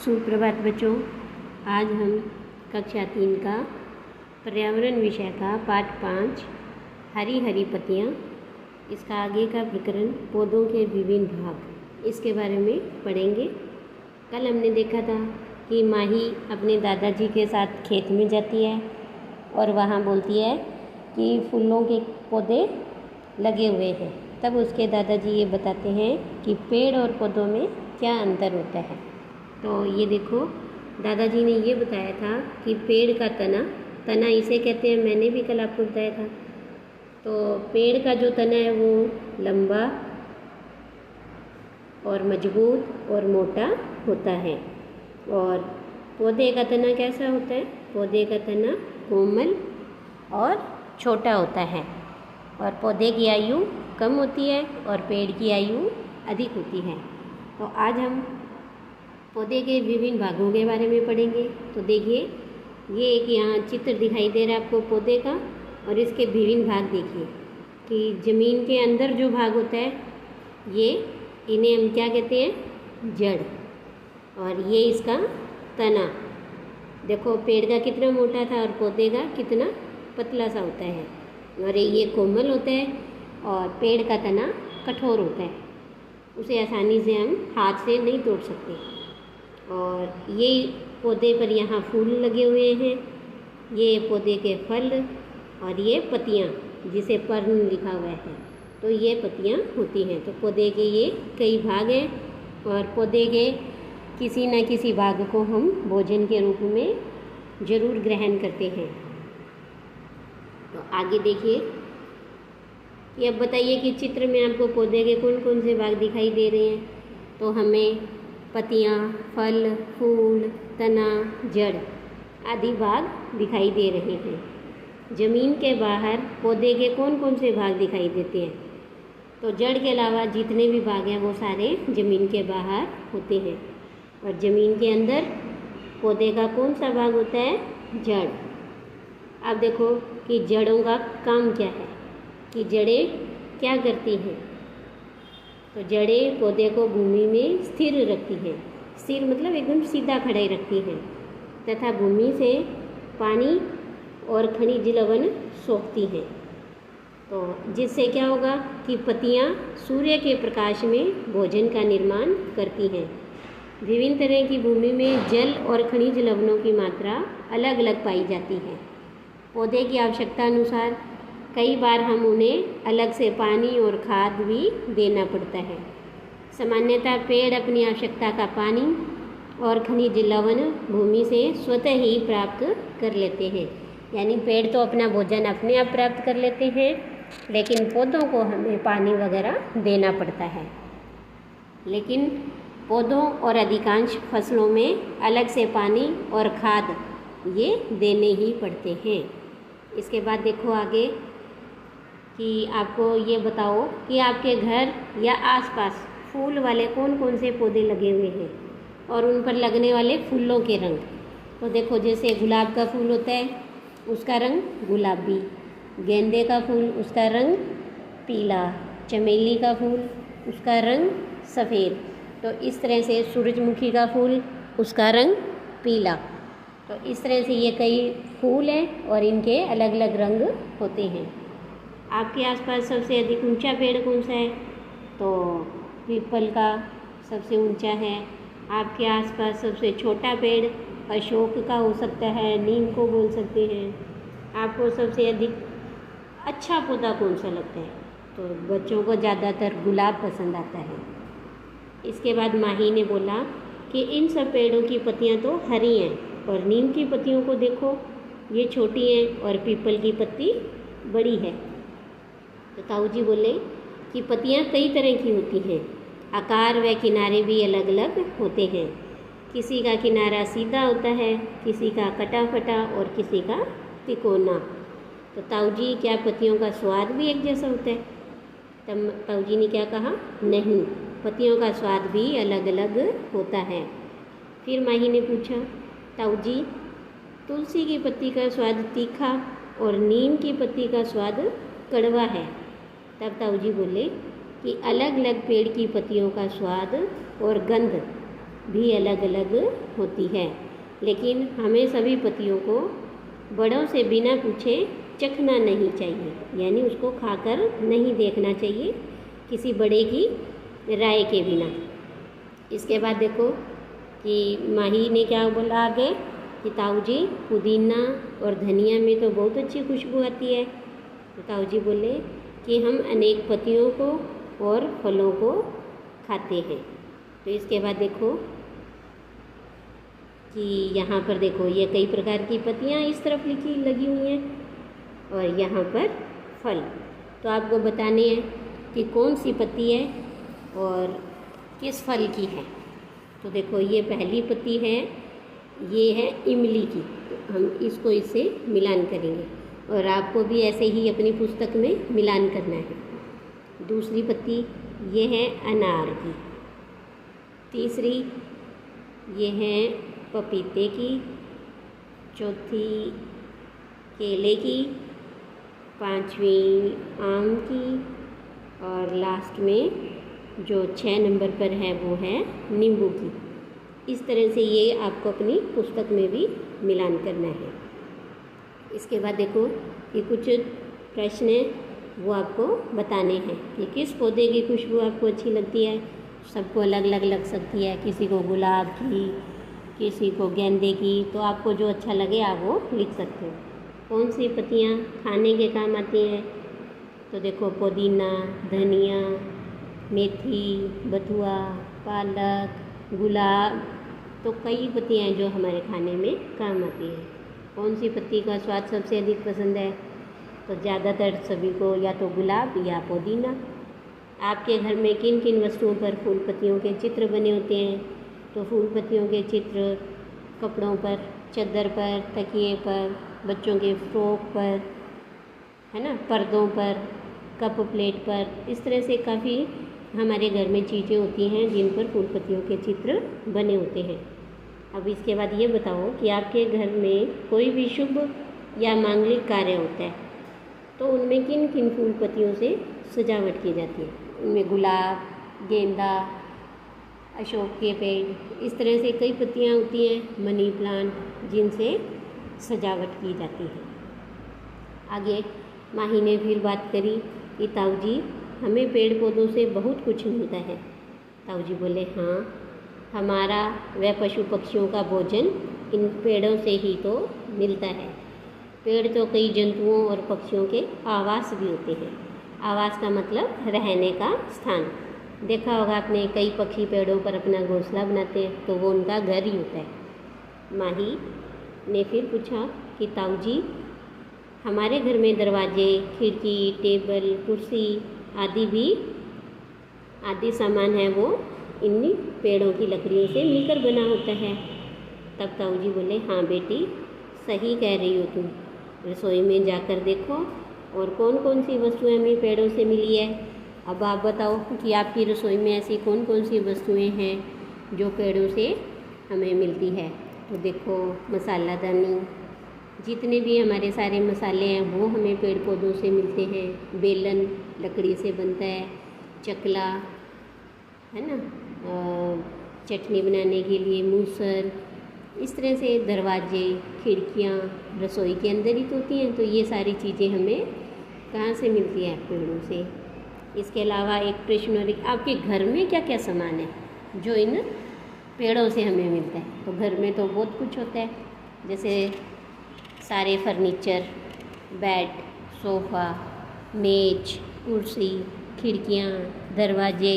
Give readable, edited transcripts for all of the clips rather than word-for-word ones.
सुप्रभात बच्चों। आज हम कक्षा 3 का पर्यावरण विषय का पाठ 5 हरी हरी पत्तियाँ, इसका आगे का प्रकरण पौधों के विभिन्न भाग, इसके बारे में पढ़ेंगे। कल हमने देखा था कि माही अपने दादाजी के साथ खेत में जाती है और वहाँ बोलती है कि फूलों के पौधे लगे हुए हैं। तब उसके दादाजी ये बताते हैं कि पेड़ और पौधों में क्या अंतर होता है। तो ये देखो, दादाजी ने ये बताया था कि पेड़ का तना इसे कहते हैं। मैंने भी कल आपको बताया था। तो पेड़ का जो तना है वो लंबा और मजबूत और मोटा होता है, और पौधे का तना कैसा होता है? पौधे का तना कोमल और छोटा होता है, और पौधे की आयु कम होती है और पेड़ की आयु अधिक होती है। तो आज हम पौधे के विभिन्न भागों के बारे में पढ़ेंगे। तो देखिए, ये एक यहाँ चित्र दिखाई दे रहा है आपको पौधे का, और इसके विभिन्न भाग देखिए कि ज़मीन के अंदर जो भाग होता है इन्हें हम क्या कहते हैं? जड़। और ये इसका तना। देखो, पेड़ का कितना मोटा था और पौधे का कितना पतला सा होता है। और ये कोमल होता है और पेड़ का तना कठोर होता है, उसे आसानी से हम हाथ से नहीं तोड़ सकते। और ये पौधे पर यहाँ फूल लगे हुए हैं, ये पौधे के फल, और ये पत्तियाँ जिसे पर्ण लिखा हुआ है, तो ये पत्तियाँ होती हैं। तो पौधे के ये कई भाग हैं, और पौधे के किसी न किसी भाग को हम भोजन के रूप में ज़रूर ग्रहण करते हैं। तो आगे देखिए कि अब बताइए कि चित्र में आपको पौधे के कौन कौन से भाग दिखाई दे रहे हैं। तो हमें पत्तियाँ, फल, फूल, तना, जड़ आदि भाग दिखाई दे रहे हैं। ज़मीन के बाहर पौधे के कौन कौन से भाग दिखाई देते हैं? तो जड़ के अलावा जितने भी भाग हैं वो सारे ज़मीन के बाहर होते हैं। और ज़मीन के अंदर पौधे का कौन सा भाग होता है? जड़। अब देखो कि जड़ों का काम क्या है, कि जड़ें क्या करती हैं। तो जड़ें पौधे को भूमि में स्थिर रखती हैं। स्थिर मतलब एकदम सीधा खड़े रखती हैं, तथा भूमि से पानी और खनिज लवण सोखती हैं। तो जिससे क्या होगा कि पत्तियाँ सूर्य के प्रकाश में भोजन का निर्माण करती हैं। विभिन्न तरह की भूमि में जल और खनिज लवणों की मात्रा अलग अलग पाई जाती है। पौधे की आवश्यकता अनुसार कई बार हम उन्हें अलग से पानी और खाद भी देना पड़ता है। सामान्यतः पेड़ अपनी आवश्यकता का पानी और खनिज लवण भूमि से स्वतः ही प्राप्त कर लेते हैं। यानी पेड़ तो अपना भोजन अपने आप प्राप्त कर लेते हैं, लेकिन पौधों को हमें पानी वगैरह देना पड़ता है। लेकिन पौधों और अधिकांश फसलों में अलग से पानी और खाद ये देने ही पड़ते हैं। इसके बाद देखो आगे कि आपको ये बताओ कि आपके घर या आसपास फूल वाले कौन कौन से पौधे लगे हुए हैं और उन पर लगने वाले फूलों के रंग। तो देखो, जैसे गुलाब का फूल होता है उसका रंग गुलाबी, गेंदे का फूल उसका रंग पीला, चमेली का फूल उसका रंग सफ़ेद। तो इस तरह से सूरजमुखी का फूल उसका रंग पीला। तो इस तरह से ये कई फूल हैं और इनके अलग अलग रंग होते हैं। आपके आसपास सबसे अधिक ऊंचा पेड़ कौन सा है? तो पीपल का सबसे ऊंचा है। आपके आसपास सबसे छोटा पेड़ अशोक का हो सकता है, नीम को बोल सकते हैं। आपको सबसे अधिक अच्छा पौधा कौन सा लगता है? तो बच्चों को ज़्यादातर गुलाब पसंद आता है। इसके बाद माही ने बोला कि इन सब पेड़ों की पत्तियाँ तो हरी हैं, और नीम की पत्तियों को देखो, ये छोटी हैं और पीपल की पत्ती बड़ी है। तो ताऊ जी बोले कि पत्तियाँ कई तरह की होती हैं, आकार व किनारे भी अलग अलग होते हैं। किसी का किनारा सीधा होता है, किसी का कटा फटा और किसी का तिकोना। तो ताऊ जी, क्या पत्तियों का स्वाद भी एक जैसा होता है? तब ताऊ जी ने क्या कहा? नहीं, पत्तियों का स्वाद भी अलग अलग होता है। फिर माही ने पूछा, ताऊ जी, तुलसी की पत्ती का स्वाद तीखा और नीम की पत्ती का स्वाद कड़वा है। तब ताऊ जी बोले कि अलग अलग पेड़ की पत्तियों का स्वाद और गंध भी अलग अलग होती है, लेकिन हमें सभी पत्तियों को बड़ों से बिना पूछे चखना नहीं चाहिए, यानी उसको खाकर नहीं देखना चाहिए किसी बड़े की राय के बिना। इसके बाद देखो कि माही ने क्या बोला आगे कि ताऊ जी पुदीना और धनिया में तो बहुत अच्छी खुशबू आती है। तो ताऊ जी बोले कि हम अनेक पत्तियों को और फलों को खाते हैं। तो इसके बाद देखो कि यहाँ पर देखो ये कई प्रकार की पत्तियाँ इस तरफ लगी हुई हैं और यहाँ पर फल। तो आपको बताने हैं कि कौन सी पत्ती है और किस फल की है। तो देखो ये पहली पत्ती है, ये है इमली की। तो हम इसको इससे मिलान करेंगे और आपको भी ऐसे ही अपनी पुस्तक में मिलान करना है। दूसरी पत्ती ये है अनार की। तीसरी ये है पपीते की। चौथी केले की। पांचवी आम की। और लास्ट में जो 6 नंबर पर है वो है नींबू की। इस तरह से ये आपको अपनी पुस्तक में भी मिलान करना है। इसके बाद देखो कि कुछ प्रश्न हैं वो आपको बताने हैं कि किस पौधे की खुशबू आपको अच्छी लगती है। सबको अलग अलग लग सकती है, किसी को गुलाब की, किसी को गेंदे की। तो आपको जो अच्छा लगे आप वो लिख सकते हो। कौन सी पत्तियाँ खाने के काम आती हैं। तो देखो पुदीना, धनिया, मेथी, बथुआ, पालक, गुलाब। तो कई पत्तियाँ हैं जो हमारे खाने में काम आती हैं। कौन सी पत्ती का स्वाद सबसे अधिक पसंद है। तो ज़्यादातर सभी को या तो गुलाब या पुदीना। आपके घर में किन किन वस्तुओं पर फूल पत्तियों के चित्र बने होते हैं। तो फूल पत्तियों के चित्र कपड़ों पर, चादर पर, तकिए पर, बच्चों के फ्रॉक पर, है ना, पर्दों पर, कप प्लेट पर। इस तरह से काफ़ी हमारे घर में चीज़ें होती हैं जिन पर फूल पत्तियों के चित्र बने होते हैं। अब इसके बाद ये बताओ कि आपके घर में कोई भी शुभ या मांगलिक कार्य होता है तो उनमें किन किन फूल पत्तियों से सजावट की जाती है। उनमें गुलाब, गेंदा, अशोक के पेड़, इस तरह से कई पत्तियाँ होती हैं, मनी प्लांट, जिनसे सजावट की जाती है। आगे माही ने फिर बात करी कि ताऊ जी हमें पेड़ पौधों से बहुत कुछ मिलता है। ताऊ जी बोले हाँ, हमारा व पशु पक्षियों का भोजन इन पेड़ों से ही तो मिलता है। पेड़ तो कई जंतुओं और पक्षियों के आवास भी होते हैं। आवास का मतलब रहने का स्थान। देखा होगा आपने, कई पक्षी पेड़ों पर अपना घोंसला बनाते हैं तो वो उनका घर ही होता है। माही ने फिर पूछा कि ताऊ जी हमारे घर में दरवाजे, खिड़की, टेबल, कुर्सी आदि सामान है वो इन पेड़ों की लकड़ियों से मिलकर बना होता है। तब ताऊ जी बोले हाँ बेटी, सही कह रही हो तुम। रसोई में जाकर देखो और कौन कौन सी वस्तुएं हमें पेड़ों से मिली है। अब आप बताओ कि आपकी रसोई में ऐसी कौन कौन सी वस्तुएं हैं जो पेड़ों से हमें मिलती है। तो देखो मसालादानी, जितने भी हमारे सारे मसाले हैं वो हमें पेड़ पौधों से मिलते हैं। बेलन लकड़ी से बनता है। चकला, है ना, चटनी बनाने के लिए मूसल। इस तरह से दरवाजे, खिड़कियाँ रसोई के अंदर ही तो होती हैं। तो ये सारी चीज़ें हमें कहाँ से मिलती है, पेड़ों से। इसके अलावा एक प्रश्न और आपके घर में क्या क्या सामान है जो इन पेड़ों से हमें मिलता है। तो घर में तो बहुत कुछ होता है, जैसे सारे फर्नीचर, बेड, सोफ़ा, मेज, कुर्सी, खिड़कियाँ, दरवाजे।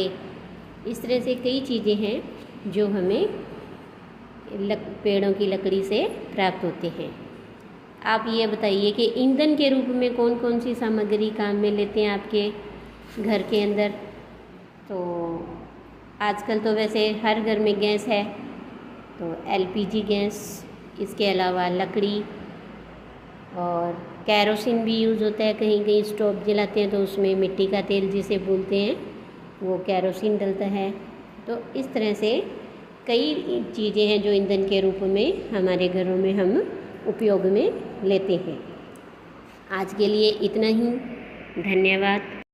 इस तरह से कई चीज़ें हैं जो हमें पेड़ों की लकड़ी से प्राप्त होते हैं। आप ये बताइए कि ईंधन के रूप में कौन कौन सी सामग्री काम में लेते हैं आपके घर के अंदर। तो आजकल तो वैसे हर घर में गैस है, तो एलपीजी गैस, इसके अलावा लकड़ी और कैरोसिन भी यूज़ होता है। कहीं कहीं स्टोव जलाते हैं तो उसमें मिट्टी का तेल जिसे बोलते हैं वो कैरोसिन डलता है। तो इस तरह से कई चीज़ें हैं जो ईंधन के रूप में हमारे घरों में हम उपयोग में लेते हैं। आज के लिए इतना ही। धन्यवाद।